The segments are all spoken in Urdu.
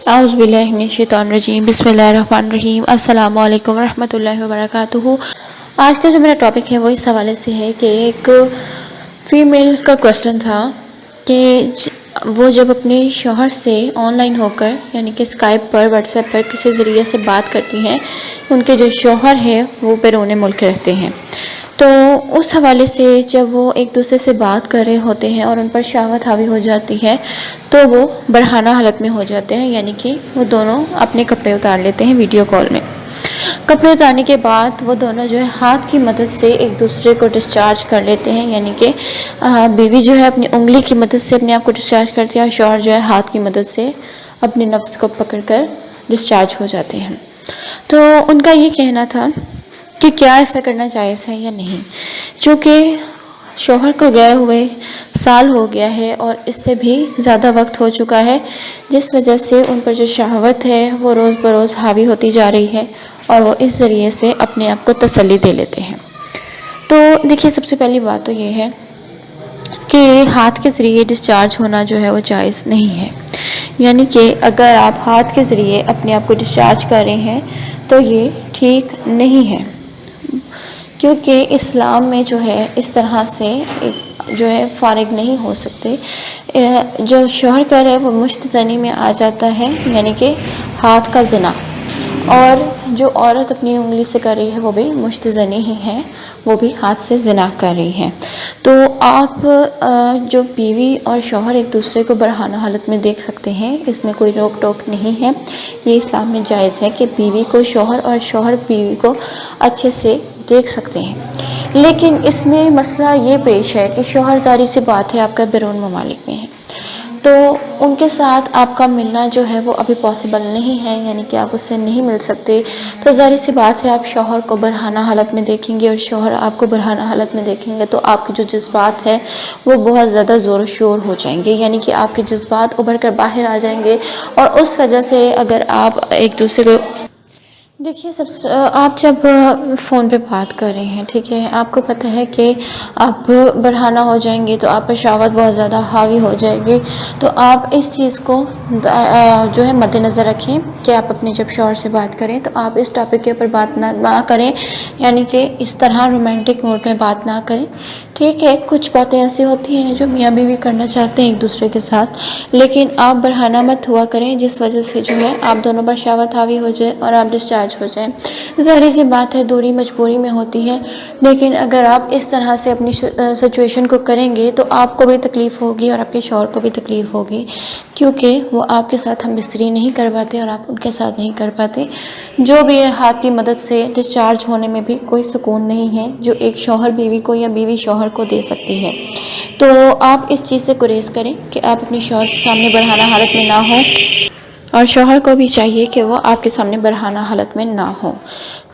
اعوذ باللہ من الشیطان الرجیم، بسم اللہ الرحمن الرحیم، السلام علیکم ورحمۃ اللہ وبرکاتہ۔ آج کا جو میرا ٹاپک ہے وہ اس حوالے سے ہے کہ ایک فیمیل کا کوسچن تھا کہ وہ جب اپنے شوہر سے آن لائن ہو کر یعنی کہ اسکائپ پر، واٹس ایپ پر کسی ذریعے سے بات کرتی ہیں، ان کے جو شوہر ہے وہ بیرون ملک رہتے ہیں، تو اس حوالے سے جب وہ ایک دوسرے سے بات کر رہے ہوتے ہیں اور ان پر شہوت حاوی ہو جاتی ہے تو وہ برہنہ حالت میں ہو جاتے ہیں، یعنی کہ وہ دونوں اپنے کپڑے اتار لیتے ہیں ویڈیو کال میں۔ کپڑے اتارنے کے بعد وہ دونوں جو ہے ہاتھ کی مدد سے ایک دوسرے کو ڈسچارج کر لیتے ہیں، یعنی کہ بیوی جو ہے اپنی انگلی کی مدد سے اپنے آپ کو ڈسچارج کرتی ہے اور شوہر جو ہے ہاتھ کی مدد سے اپنے نفس کو پکڑ کر ڈسچارج ہو جاتے ہیں۔ تو ان کا یہ کہنا تھا کہ کیا ایسا کرنا جائز ہے یا نہیں، چونکہ شوہر کو گئے ہوئے سال ہو گیا ہے اور اس سے بھی زیادہ وقت ہو چکا ہے، جس وجہ سے ان پر جو شہوت ہے وہ روز بروز حاوی ہوتی جا رہی ہے اور وہ اس ذریعے سے اپنے آپ کو تسلی دے لیتے ہیں۔ تو دیکھیے، سب سے پہلی بات تو یہ ہے کہ ہاتھ کے ذریعے ڈسچارج ہونا جو ہے وہ جائز نہیں ہے، یعنی کہ اگر آپ ہاتھ کے ذریعے اپنے آپ کو ڈسچارج کر رہے ہیں تو یہ ٹھیک نہیں ہے، کیونکہ اسلام میں جو ہے اس طرح سے جو ہے فارغ نہیں ہو سکتے۔ جو شوہر کر رہا ہے وہ مشت زنی میں آ جاتا ہے، یعنی کہ ہاتھ کا زنا، اور جو عورت اپنی انگلی سے کر رہی ہے وہ بھی مشت زنی ہی ہے، وہ بھی ہاتھ سے زنا کر رہی ہے۔ تو آپ جو بیوی اور شوہر ایک دوسرے کو برہنہ حالت میں دیکھ سکتے ہیں، اس میں کوئی روک ٹوک نہیں ہے، یہ اسلام میں جائز ہے کہ بیوی کو شوہر اور شوہر بیوی کو اچھے سے دیکھ سکتے ہیں۔ لیکن اس میں مسئلہ یہ پیش ہے کہ شوہر ظاہر سی بات ہے آپ کا بیرون ممالک میں ہے، تو ان کے ساتھ آپ کا ملنا جو ہے وہ ابھی پاسبل نہیں ہے، یعنی کہ آپ اس سے نہیں مل سکتے، تو ظاہر سی بات ہے آپ شوہر کو برہنہ حالت میں دیکھیں گے اور شوہر آپ کو برہنہ حالت میں دیکھیں گے تو آپ کے جو جذبات ہیں وہ بہت زیادہ زور و شور ہو جائیں گے، یعنی کہ آپ کے جذبات ابھر کر باہر آ جائیں گے، اور اس وجہ سے اگر آپ ایک دوسرے کو دیکھیے، آپ جب فون پہ بات کر رہے ہیں، ٹھیک ہے، آپ کو پتہ ہے کہ آپ برہنہ ہو جائیں گے تو آپ پر شہوت بہت زیادہ حاوی ہو جائے گی، تو آپ اس چیز کو جو ہے مد نظر رکھیں کہ آپ اپنے جب شوہر سے بات کریں تو آپ اس ٹاپک کے اوپر بات نہ کریں، یعنی کہ اس طرح رومانٹک موڈ میں بات نہ کریں، ٹھیک ہے۔ کچھ باتیں ایسی ہوتی ہیں جو میاں بیوی کرنا چاہتے ہیں ایک دوسرے کے ساتھ، لیکن آپ برہنہ مت ہوا کریں جس وجہ سے جو ہے آپ دونوں پر شہوت حاوی ہو جائے اور آپ ڈسچارج ہو جائیں۔ ظاہر سی بات ہے دوری مجبوری میں ہوتی ہے، لیکن اگر آپ اس طرح سے اپنی سچویشن کو کریں گے تو آپ کو بھی تکلیف ہوگی اور آپ کے شوہر کو بھی تکلیف ہوگی، کیونکہ وہ آپ کے ساتھ ہم بستری نہیں کر پاتے اور آپ ان کے ساتھ نہیں کر پاتے۔ جو بھی ہے ہاتھ کی مدد سے ڈسچارج ہونے میں بھی کوئی سکون نہیں ہے جو ایک شوہر بیوی کو یا بیوی شوہر کو دے سکتی ہے، تو آپ اس چیز سے گریز کریں کہ آپ اپنی شوہر کے سامنے برہنہ حالت میں نہ ہوں، اور شوہر کو بھی چاہیے کہ وہ آپ کے سامنے برہنہ حالت میں نہ ہوں،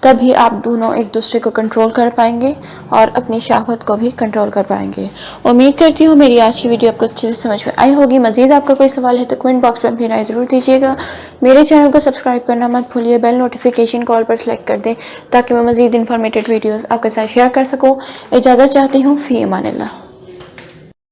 تبھی آپ دونوں ایک دوسرے کو کنٹرول کر پائیں گے اور اپنی شہوت کو بھی کنٹرول کر پائیں گے۔ امید کرتی ہوں میری آج کی ویڈیو آپ کو اچھے سے سمجھ میں آئی ہوگی۔ مزید آپ کا کوئی سوال ہے تو کمنٹ باکس میں اپنی رائے ضرور دیجیے گا۔ میرے چینل کو سبسکرائب کرنا مت بھولیے، بیل نوٹیفیکیشن کال پر سلیکٹ کر دیں تاکہ میں مزید انفارمیٹیو ویڈیوز آپ کے ساتھ شیئر کر سکوں۔ اجازت چاہتی ہوں، فی امان اللہ۔